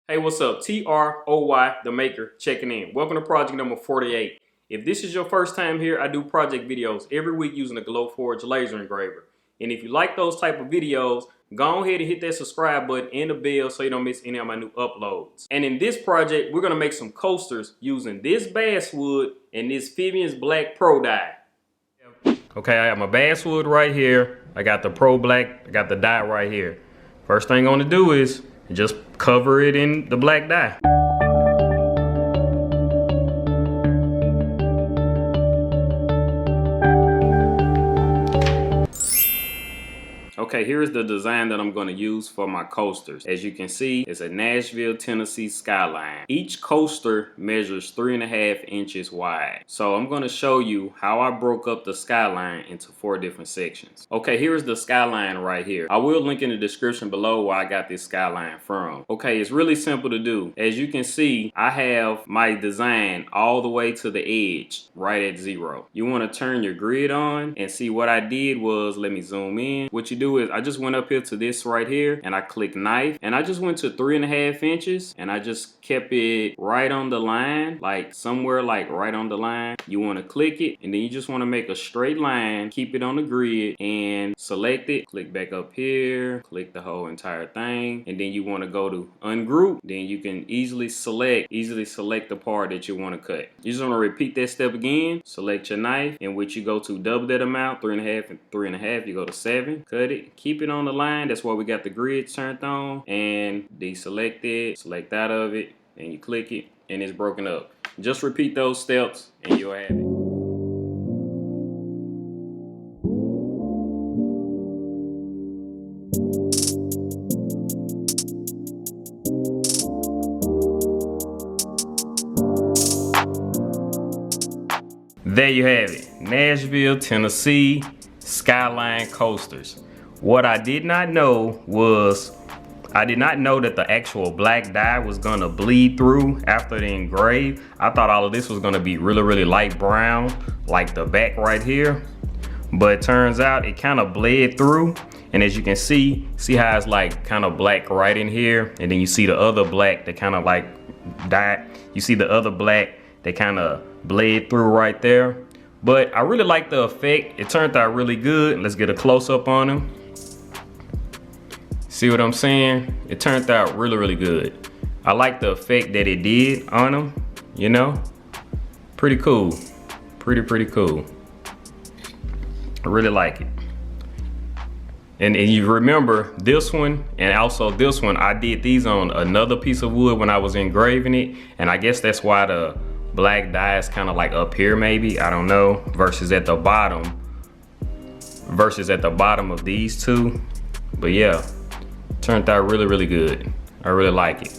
Hey, what's up? TROY, the maker, checking in. Welcome to project number 48. If this is your first time here, I do project videos every week using the Glowforge laser engraver. And if you like those type of videos, go ahead and hit that subscribe button and the bell so you don't miss any of my new uploads. And in this project, we're gonna make some coasters using this basswood and this Fibian's Black Pro dye. Okay, I have my basswood right here. I got the Pro Black, I got the dye right here. First thing I'm gonna do is just cover it in the black dye. Okay, here's the design that I'm going to use for my coasters. As you can see, it's a Nashville, Tennessee skyline. Each coaster measures 3.5 inches wide. So I'm going to show you how I broke up the skyline into 4 different sections. Okay, here's the skyline right here. I will link in the description below where I got this skyline from. Okay, it's really simple to do. As you can see, I have my design all the way to the edge, right at 0. You want to turn your grid on and see what I did was, let me zoom in. What you do is I just went up here to this right here and I click knife and I just went to 3.5 inches and I just kept it right on the line, like somewhere like right on the line. You want to click it and then you just want to make a straight line, keep it on the grid and select it. Click back up here, click the whole entire thing, and then you want to go to ungroup. Then you can easily select the part that you want to cut. You just want to repeat that step again. Select your knife, in which you go to double that amount, 3.5 and 3.5. You go to 7, cut it. Keep it on the line. That's why we got the grid turned on, and deselect it, select out of it, and you click it and it's broken up. Just repeat those steps and you'll have it. There you have it. Nashville, Tennessee skyline coasters. What I did not know was, I did not know that the actual black dye was gonna bleed through after the engrave. I thought all of this was gonna be really light brown, like the back right here. But it turns out it kind of bled through. And as you can see how it's like kind of black right in here. And then you see the other black that kind of like dyed. You see the other black that kind of bled through right there. But I really like the effect. It turned out really good. Let's get a close-up on him. See what I'm saying? It turned out really good. I like the effect that it did on him, you know? Pretty cool. Pretty cool. I really like it. And you remember this one and also this one, I did these on another piece of wood when I was engraving it. And I guess that's why the black dye is kind of like up here maybe, I don't know, versus at the bottom of these two. But yeah, turned out really good. I really like it.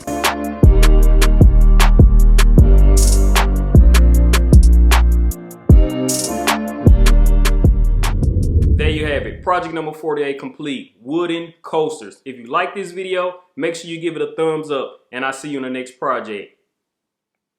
There you have it, project number 48 complete, wooden coasters. If you like this video, make sure you give it a thumbs up and I'll see you in the next project.